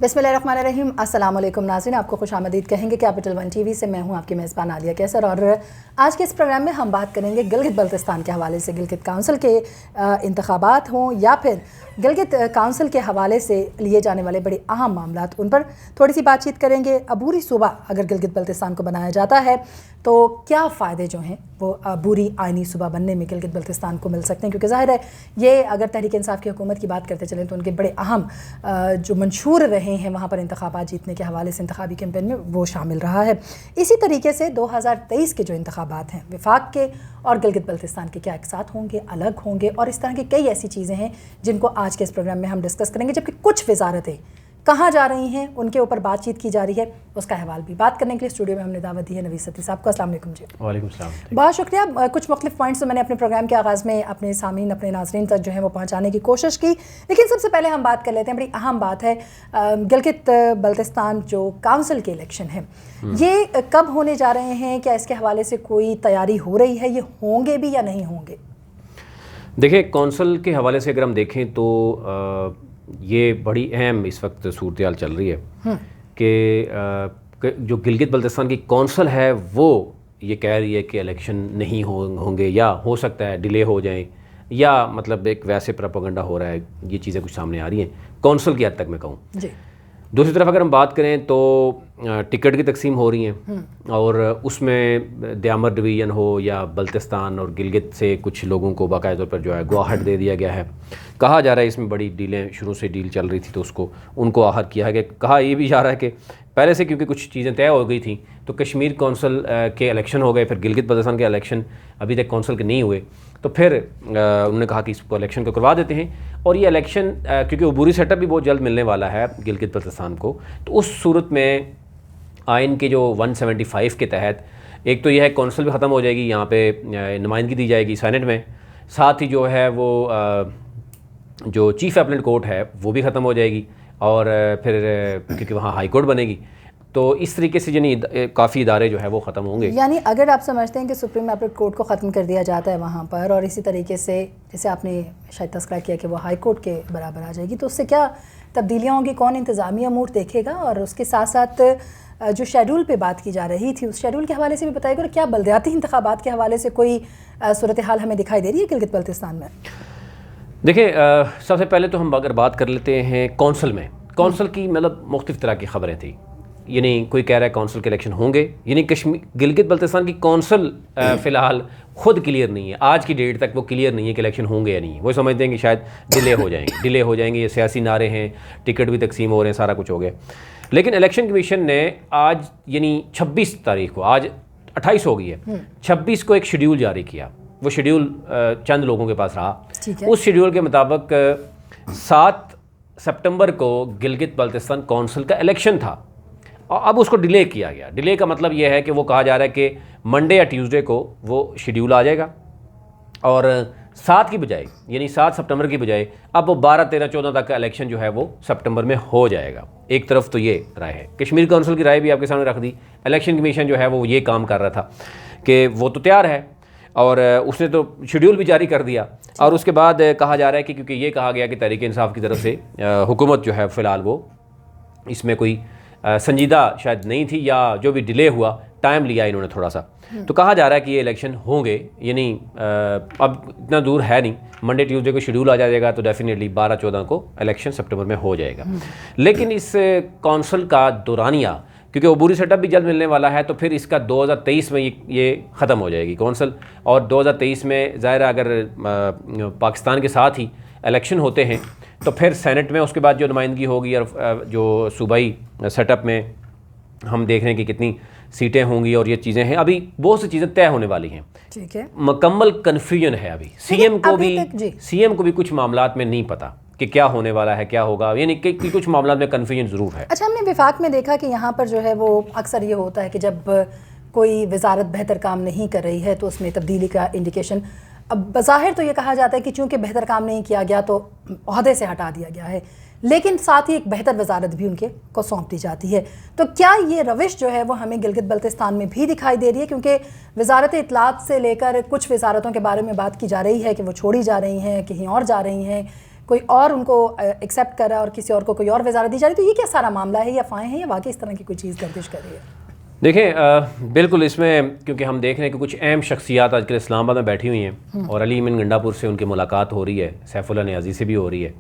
बिस्मिल्लाहिर्रहमानिर्रहीम। अस्सलाम वालेकुम नाज़रीन, आपको खुशामदीद कहेंगे कैपिटल वन टीवी से। मैं हूं आपकी मेज़बान आलिया कैसर और आज के इस प्रोग्राम में हम बात करेंगे गिलगित बल्तिस्तान के हवाले से। गिलगित काउंसिल के इंतखाबात हों या फिर गिलगित काउंसिल के हवाले से लिए जाने वाले बड़े अहम मामलात, उन पर थोड़ी सी बातचीत करेंगे। अबूरी सूबा अगर गिलगित बल्तिस्तान को बनाया जाता है तो क्या फ़ायदे जो हैं वो अबूरी आइनी सूबा बनने में गिलगित बल्तिस्तान को मिल सकते हैं, क्योंकि ज़ाहिर है ये अगर तहरीक इंसाफ की हुकूमत की बात करते चलें तो उनके बड़े अहम जो मंशूर रहे हैं वहाँ पर इंतखाबात जीतने के हवाले से इंतखाबी कैंपेन में वो शामिल रहा है। इसी तरीके से 2023 के जो इंतखाबात हैं वफाक के और गिलगित बल्तिस्तान के क्या एक साथ होंगे, अलग होंगे, और इस तरह की कई ऐसी चीज़ें हैं जिनको आज के इस प्रोग्राम में हम डिस्कस करेंगे। जबकि कुछ वजारतें कहाँ जा रही हैं उनके ऊपर बातचीत की जा रही है, उसका अहवाल भी बात करने के लिए स्टूडियो में हमने दावत दी है नवीद सती साहब को। अस्सलाम वालेकुम जी। वालेकुम सलाम। बहुत शुक्रिया। कुछ मुख्तलिफ पॉइंट्स तो मैंने अपने प्रोग्राम के आगाज़ में अपने सामीन, अपने नाज़रीन तक जो है वो पहुँचाने की कोशिश की, लेकिन सबसे पहले हम बात कर लेते हैं, बड़ी अहम बात है गिलगित बल्तिस्तान जो काउंसिल के इलेक्शन है, ये कब होने जा रहे हैं? क्या इसके हवाले से कोई तैयारी हो रही है? ये होंगे भी या नहीं होंगे? देखिए, कौंसल के हवाले से अगर हम देखें तो ये बड़ी अहम इस वक्त सूरत हाल चल रही है कि जो गिलगित बल्तिस्तान की कौंसल है वो ये कह रही है कि इलेक्शन नहीं होंगे, या हो सकता है डिले हो जाएं, या मतलब एक वैसे प्रोपेगेंडा हो रहा है। ये चीज़ें कुछ सामने आ रही हैं कौंसल की हद तक मैं कहूँ जी। दूसरी तरफ अगर हम बात करें तो टिकट की तकसीम हो रही हैं और उसमें दयामर डिवीज़न हो या बल्तिस्तान और गिलगित से कुछ लोगों को बाकायदा तौर पर जो है गो अहेड दे दिया गया है। कहा जा रहा है इसमें बड़ी डीलें, शुरू से डील चल रही थी तो उसको उनको आहत किया है। कि कहा ये भी जा रहा है कि पहले से क्योंकि कुछ चीज़ें तय हो गई थी तो कश्मीर कौंसल के इलेक्शन हो गए, फिर गिलगित बल्तिस्तान के इलेक्शन अभी तक कौंसल के नहीं हुए, तो फिर उन्होंने कहा कि इसको इलेक्शन को करवा देते हैं। और ये इलेक्शन क्योंकि उबूरी सेटअप भी बहुत जल्द मिलने वाला है गिलगित बल्तिस्तान को, तो उस सूरत में आइन के जो 175 के तहत एक तो यह है कौंसल भी ख़त्म हो जाएगी, यहाँ पे नुमाइंदगी दी जाएगी सेनेट में, साथ ही जो है वो जो चीफ़ अपीलेट कोर्ट है वो भी ख़त्म हो जाएगी, और फिर क्योंकि वहाँ हाई कोर्ट बनेगी, तो इस तरीके से यानी काफ़ी इदारे जो है वो ख़त्म होंगे। यानी अगर आप समझते हैं कि सुप्रीम अपीलेट कोर्ट को ख़त्म कर दिया जाता है वहाँ पर, और इसी तरीके से जैसे आपने शायद तस्करा किया कि वो हाई कोर्ट के बराबर आ जाएगी, तो उससे क्या तब्दीलियाँ होंगी? कौन इंतज़ामी अमूर देखेगा? और उसके साथ साथ जो शेड्यूल पे बात की जा रही थी उस शेड्यूल के हवाले से भी बताइएगा। और क्या बल्दियाती इंतखाबात के हवाले से कोई सूरत हाल हमें दिखाई दे रही है गिलगित बल्तिस्तान में? देखिए, सबसे पहले तो हम अगर बात कर लेते हैं कौंसल में, कौंसल की मतलब मुख्तलिफ तरह की खबरें थी। यानी कोई कह रहा है कौंसल के इलेक्शन होंगे, यानी कश्मीर गिलगित बल्तिस्तान की कौंसल फ़िलहाल खुद क्लियर नहीं है, आज की डेट तक वो क्लियर नहीं है कि इलेक्शन होंगे या नहीं। वो समझते हैं कि शायद डिले हो जाएंगे, डिले हो जाएंगे। ये सियासी नारे हैं, टिकट भी तकसीम हो रहे हैं, सारा कुछ हो गया। लेकिन इलेक्शन कमीशन ने आज यानी 26 तारीख को, आज 28 हो गई है, 26 को एक शेड्यूल जारी किया। वो शेड्यूल चंद लोगों के पास रहा। उस शेड्यूल के मुताबिक 7 सितंबर को गिलगित बल्तिस्तान कौंसिल का इलेक्शन था, और अब उसको डिले किया गया। डिले का मतलब यह है कि वो कहा जा रहा है कि मंडे या ट्यूसडे को वो शेड्यूल आ जाएगा, और 7 की बजाय यानी 7 सितंबर की बजाय अब वो 12, 13, 14 तक का इलेक्शन जो है वो सितंबर में हो जाएगा। एक तरफ तो ये राय है। कश्मीर कौंसिल की राय भी आपके सामने रख दी। इलेक्शन कमीशन जो है वो ये काम कर रहा था कि वो तो तैयार है, और उसने तो शेड्यूल भी जारी कर दिया। और उसके बाद कहा जा रहा है कि क्योंकि ये कहा गया कि तहरीक इंसाफ की तरफ से हुकूमत जो है फ़िलहाल वो इसमें कोई संजीदा शायद नहीं थी, या जो भी डिले हुआ टाइम लिया इन्होंने थोड़ा सा, तो कहा जा रहा है कि ये इलेक्शन होंगे। यानी अब इतना दूर है नहीं, मंडे ट्यूसडे को शेड्यूल आ जाएगा तो डेफिनेटली 12, 14 को इलेक्शन सितंबर में हो जाएगा। लेकिन इस कौंसल का दौरानिया, क्योंकि उबूरी सेटअप भी जल्द मिलने वाला है, तो फिर इसका 2023 में ये ख़त्म हो जाएगी कौंसल। और 2023 में ज़ाहिर अगर पाकिस्तान के साथ ही इलेक्शन होते हैं तो फिर सेनेट में उसके बाद जो नुमाइंदगी होगी, और जो सूबाई सेटअप में हम देख रहे हैं कि कितनी सीटें होंगी, और ये चीज़ें हैं, अभी बहुत सी चीज़ें तय होने वाली हैं। ठीक है, मुकम्मल कन्फ्यूजन है अभी। सीएम को भी कुछ मामलात में नहीं पता कि क्या होने वाला है, क्या होगा, यानी कि कुछ मामलों में कन्फ्यूजन ज़रूर है। अच्छा, हमने विफाक में देखा कि यहाँ पर जो है वो अक्सर ये होता है कि जब कोई वजारत बेहतर काम नहीं कर रही है तो उसमें तब्दीली का इंडिकेशन, अब बज़ाहिर तो ये कहा जाता है कि चूँकि बेहतर काम नहीं किया गया तो ओहदे से हटा दिया गया है, लेकिन साथ ही एक बेहतर वजारत भी उनके को सौंप दी जाती है। तो क्या ये रविश जो है वो हमें गिलगित बल्तिस्तान में भी दिखाई दे रही है? क्योंकि वजारत इत्तलात से लेकर कुछ वजारतों के बारे में बात की जा रही है कि वो छोड़ी जा रही हैं, कहीं और जा रही हैं, कोई और उनको एक्सेप्ट कर रहा है और किसी और को कोई और वजारत दी जा रही है। तो ये क्या सारा मामला है, या अफवाहें हैं, या वाकई इस तरह की कोई चीज़ गर्दिश कर रही है? देखें, बिल्कुल इसमें क्योंकि हम देख रहे हैं कि कुछ अहम शख्सियात आजकल इस्लामाबाद में बैठी हुई हैं और अली मीन गंडापुर से उनकी मुलाकात हो रही है, सैफुल्लाह नियाज़ी से भी हो रही है।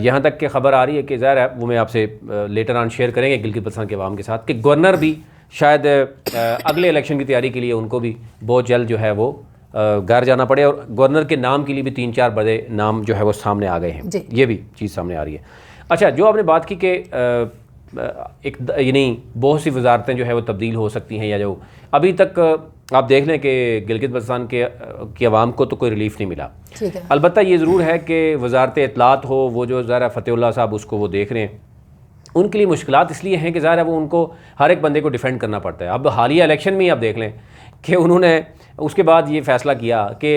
यहाँ तक कि खबर आ रही है कि ज़ाहिर है वो मैं आपसे लेटर ऑन शेयर करेंगे गिलगित बल्तिस्तान के अवाम के साथ, कि गवर्नर भी शायद अगले इलेक्शन की तैयारी के लिए उनको भी बहुत जल्द जो है वो घर जाना पड़े, और गवर्नर के नाम के लिए भी 3-4 बड़े नाम जो है वो सामने आ गए हैं। ये भी चीज़ सामने आ रही है। अच्छा, जो आपने बात की कि एक यानी बहुत सी वजारतें जो है वो तब्दील हो सकती हैं, या जो अभी तक आप देख लें कि गिलगित बल्तिस्तान की आवाम को तो कोई रिलीफ नहीं मिला। अलबत्ता ये ज़रूर है कि वजारत इत्तलात हो, वो जो ज़ाहिर फ़तेहुल्लाह साहब उसको वो देख रहे हैं, उनके लिए मुश्किलात इसलिए हैं कि ज़ाहिर है वो उनको हर एक बंदे को डिफेंड करना पड़ता है। अब हालिया इलेक्शन में ही आप देख लें कि उन्होंने उसके बाद ये फ़ैसला किया कि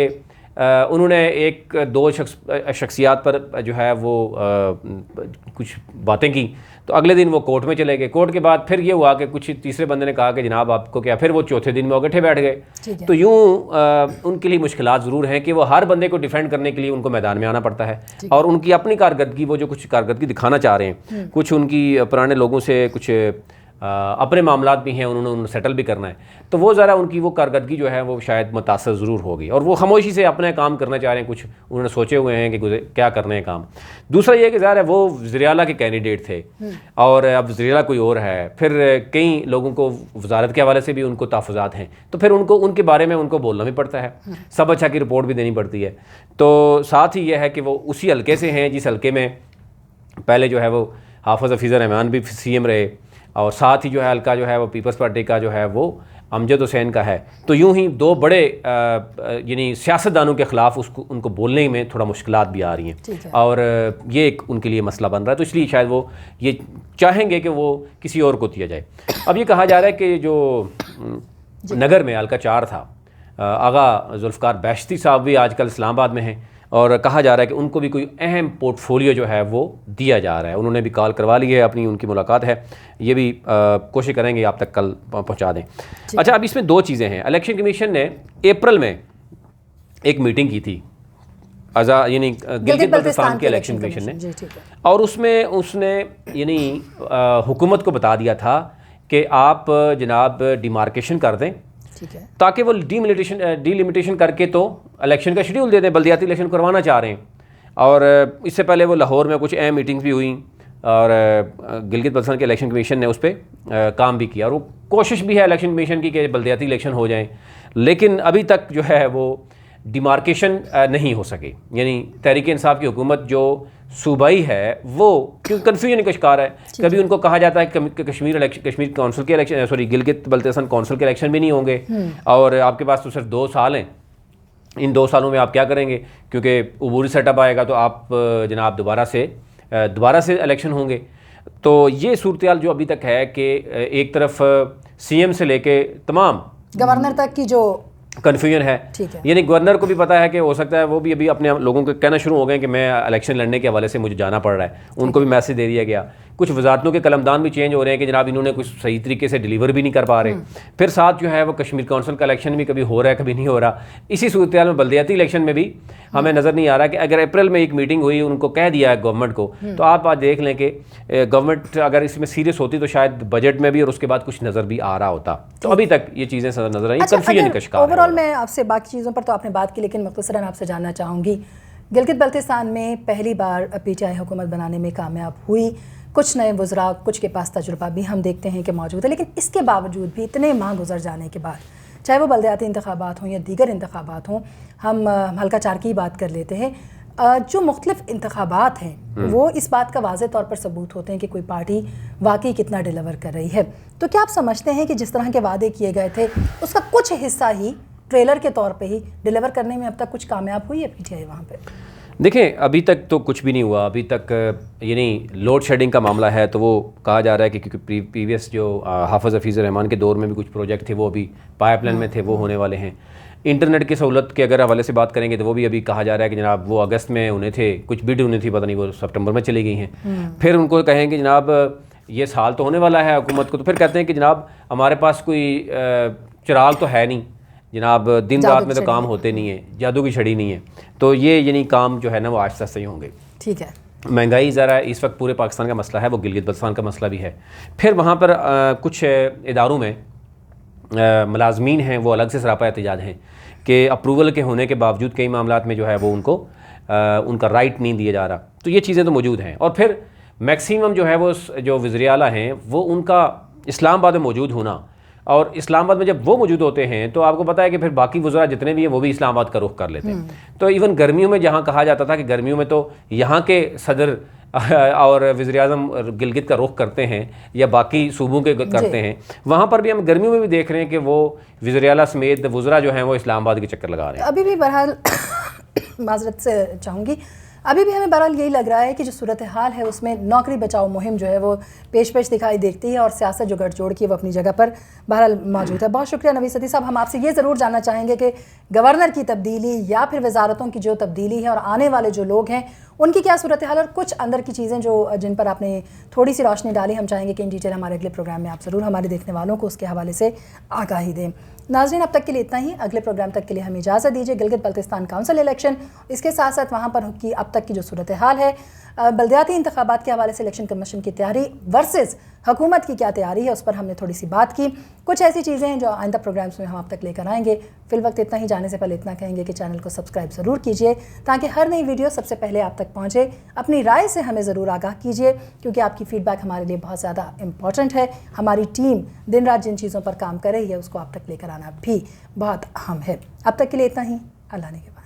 उन्होंने एक दो शख्सियात पर जो है वो कुछ बातें की, तो अगले दिन वो कोर्ट में चले गए। कोर्ट के बाद फिर ये हुआ कि कुछ तीसरे बंदे ने कहा कि जनाब आपको क्या, फिर वो चौथे दिन में इकट्ठे बैठ गए। तो यूँ उनके लिए मुश्किलात ज़रूर हैं कि वो हर बंदे को डिफेंड करने के लिए उनको मैदान में आना पड़ता है, और उनकी अपनी कारकर्दगी, वो जो कुछ कारकर्दगी दिखाना चाह रहे हैं, कुछ उनकी पुराने लोगों से कुछ अपने मामलात भी हैं, उन्होंने सेटल भी करना है, तो वो ज़रा उनकी वो कारकर्दगी जो है वो शायद मुतासर ज़रूर होगी, और वो खामोशी से अपने काम करना चाह रहे हैं। कुछ उन्होंने सोचे हुए हैं कि क्या करने हैं काम। दूसरा ये कि ज़ाहिर है वो वज़ीर-ए-आला के कैंडिडेट थे, और अब वज़ीर-ए-आला कोई और है, फिर कई लोगों को वजारत के हवाले से भी उनको तहफ़्फ़ुज़ात हैं, तो फिर उनको उनके बारे में उनको बोलना भी पड़ता है, सब अच्छा की रिपोर्ट भी देनी पड़ती है। तो साथ ही यह है कि वो उसी हल्के से हैं जिस हल्के में पहले जो है वो हाफ़िज़ हफ़ीज़ रहमान भी CM रहे, और साथ ही जो है हल्का जो है वो पीपल्स पार्टी का जो है वो अमजद हुसैन का है। तो यूं ही दो बड़े यानी सियासतदानों के ख़िलाफ़ उनको बोलने में थोड़ा मुश्किलात भी आ रही हैं, और ये एक उनके लिए मसला बन रहा है। तो इसलिए शायद वो ये चाहेंगे कि वो किसी और को दिया जाए। अब ये कहा जा रहा है कि जो नगर में हल्का 4 था, आगा जुल्फ़कार बैश्ती साहब भी आजकल इस्लामाबाद में हैं, और कहा जा रहा है कि उनको भी कोई अहम पोर्टफोलियो जो है वो दिया जा रहा है। उन्होंने भी कॉल करवा ली है, अपनी उनकी मुलाकात है, ये भी कोशिश करेंगे आप तक कल पहुंचा दें। अच्छा, अब इसमें 2 चीज़ें हैं। इलेक्शन कमीशन ने अप्रैल में एक मीटिंग की थी, यानी गिलगित बल्तिस्तान के इलेक्शन कमीशन ने, और उसमें उसने यानी हुकूमत को बता दिया था कि आप जनाब डिमार्केशन कर दें, ताकि वो डीलिमिटेशन करके तो इलेक्शन का शेड्यूल दे दें। बल्दियाती इलेक्शन करवाना चाह रहे हैं, और इससे पहले वो लाहौर में कुछ अहम मीटिंग्स भी हुई, और गिलगित बल्तिस्तान के इलेक्शन कमीशन ने उस पर काम भी किया, और वो कोशिश भी है इलेक्शन कमीशन की कि बल्दियाती इलेक्शन हो जाएं, लेकिन अभी तक जो है वो डिमार्केशन नहीं हो सकी। यानी तहरीक इंसाफ की हुकूमत जो सूबाई है वो, क्योंकि कन्फ्यूजन का शिकार है। कभी उनको कहा जाता है कि कश्मीर काउंसिल के election, sorry Gilgit Baltistan council के इलेक्शन भी नहीं होंगे, और आपके पास तो सिर्फ 2 साल हैं, इन 2 सालों में आप क्या करेंगे, क्योंकि उबूरी सेटअप आएगा तो आप जनाब दोबारा से इलेक्शन होंगे। तो ये सूरत जो अभी तक है कि एक तरफ CM से लेके तमाम गवर्नर तक की जो कन्फ्यूजन है, यानी गवर्नर को भी पता है कि हो सकता है वो भी अभी अपने लोगों को कहना शुरू हो गए कि मैं इलेक्शन लड़ने के हवाले से मुझे जाना पड़ रहा है, उनको भी मैसेज दे दिया गया। कुछ वजारतों के कलमदान भी चेंज हो रहे हैं कि जनाब इन्होंने कुछ सही तरीके से डिलीवर भी नहीं कर पा रहे। फिर साथ जो है वो कश्मीर काउंसिल का इलेक्शन भी कभी हो रहा है कभी नहीं हो रहा। इसी सूरत में बल्दियाती इलेक्शन में भी हमें नज़र नहीं आ रहा कि अगर अप्रैल में एक मीटिंग हुई, उनको कह दिया है गवर्नमेंट को, तो आप आज देख लें कि गवर्नमेंट अगर इसमें सीरियस होती तो शायद बजट में भी और उसके बाद कुछ नज़र भी आ रहा होता। तो अभी तक ये चीज़ें नज़र आई, कन्फ्यूजन का शिकार। ओवरऑल मैं आपसे बाकी चीज़ों पर तो आपने बात की, लेकिन मुख्तसरन आपसे जानना चाहूँगी, गिलगित बल्तिस्तान में पहली बार PTI हुकूमत बनाने में कामयाब हुई, कुछ नए वज़रा, कुछ के पास तजुर्बा भी हम देखते हैं कि मौजूद है, लेकिन इसके बावजूद भी इतने माह गुजर जाने के बाद, चाहे वो बल्दियाती इंतखाबात हों या दीगर इंतखाबात हों, हम हल्का 4 की बात कर लेते हैं, जो मुख्तलिफ इंतखाबात हैं वो इस बात का वाज़े तौर पर सबूत होते हैं कि कोई पार्टी वाकई कितना डिलीवर कर रही है। तो क्या आप समझते हैं कि जिस तरह के वादे किए गए थे उसका कुछ हिस्सा ही ट्रेलर के तौर पे ही डिलीवर करने में अब तक कुछ कामयाब हुई है PTI वहाँ पे? देखें, अभी तक तो कुछ भी नहीं हुआ। अभी तक यानी लोड शेडिंग का मामला है, तो वो कहा जा रहा है कि क्योंकि प्रीवियस जो हाफ़िज़ हफ़ीज़ रहमान के दौर में भी कुछ प्रोजेक्ट थे वो अभी पाइपलाइन में थे, वो होने वाले हैं। इंटरनेट की सहूलत के अगर हवाले से बात करेंगे तो वो भी अभी कहा जा रहा है कि जनाब वो अगस्त में उन्हें थे, कुछ बिड उन्हें थी, पता नहीं वो सितंबर में चली गई हैं। फिर उनको कहेंगे जनाब ये साल तो होने वाला है हुकूमत को, तो फिर कहते हैं कि जनाब हमारे पास कोई चिराग तो है नहीं जनाब, दिन रात में तो काम होते नहीं है, जादू की छड़ी नहीं है। तो ये यानी काम जो है ना वो आहिस्ता आहिस्ता ही होंगे। ठीक है। महंगाई ज़रा इस वक्त पूरे पाकिस्तान का मसला है, वो गिलगित बल्तिस्तान का मसला भी है। फिर वहाँ पर कुछ इदारों में मुलाजमीन हैं वो अलग से सरापा एहतजाज हैं कि अप्रूवल के होने के बावजूद कई मामलात में जो है वो उनको उनका राइट नहीं दिया जा रहा। तो ये चीज़ें तो मौजूद हैं। और फिर मैक्सिमम जो है वो जो वज़ीर आला हैं वो उनका इस्लामाबाद में मौजूद होना, और इस्लामाबाद में जब वो मौजूद होते हैं तो आपको पता है कि फिर बाकी वज़रा जितने भी हैं वो भी इस्लामाबाद का रुख कर लेते हैं। तो इवन गर्मियों में जहाँ कहा जाता था कि गर्मियों में तो यहाँ के सदर और वज़ीर आज़म गिलगित का रुख करते हैं या बाकी सूबों के करते हैं, वहाँ पर भी हम गर्मियों में भी देख रहे हैं कि वो वज़ीर आला समेत वज़रा जो हैं वो इस्लामाबाद के चक्कर लगा रहे हैं। अभी भी बहरहाल माजरत से चाहूँगी, अभी भी हमें बहरहाल यही लग रहा है कि जो सूरत हाल है उसमें नौकरी बचाओ मुहिम जो है वो पेश दिखाई देखती है, और सियासत जो गठजोड़ की है वो अपनी जगह पर बहरहाल मौजूद है। बहुत शुक्रिया नवीद सदी साहब। हम आपसे ये ज़रूर जानना चाहेंगे कि गवर्नर की तब्दीली या फिर वजारतों की जो तब्दीली है और आने वाले जो लोग हैं उनकी क्या सूरत हाल, और कुछ अंदर की चीज़ें जो जिन पर आपने थोड़ी सी रोशनी डाली, हम चाहेंगे कि इन डिटेल हमारे अगले प्रोग्राम में आप ज़रूर हमारे देखने वालों को उसके हवाले से आगाही दें। नाज़रीन, अब तक के लिए इतना ही। अगले प्रोग्राम तक के लिए हमें इजाज़त दीजिए। गिलगित बल्तिस्तान काउंसिल इलेक्शन, इसके साथ साथ वहाँ पर की अब तक की जो सूरत हाल है, बल्दियाती इंतखाबात के हवाले से इलेक्शन कमीशन की तैयारी वर्सेस हुकूमत की क्या तैयारी है, उस पर हमने थोड़ी सी बात की। कुछ ऐसी चीज़ें हैं जो आइंदा प्रोग्राम्स में हम आप तक लेकर आएंगे। फिल वक्त इतना ही। जाने से पहले इतना कहेंगे कि चैनल को सब्सक्राइब ज़रूर कीजिए ताकि हर नई वीडियो सबसे पहले आप तक पहुँचे। अपनी राय से हमें ज़रूर आगाह कीजिए क्योंकि आपकी फ़ीडबैक हमारे लिए बहुत ज़्यादा इंपॉर्टेंट है। हमारी टीम दिन रात जिन चीज़ों पर काम कर रही है उसको आप तक लेकर आना भी बहुत अहम है। अब तक के लिए इतना ही। अल्लाह ने के बाद।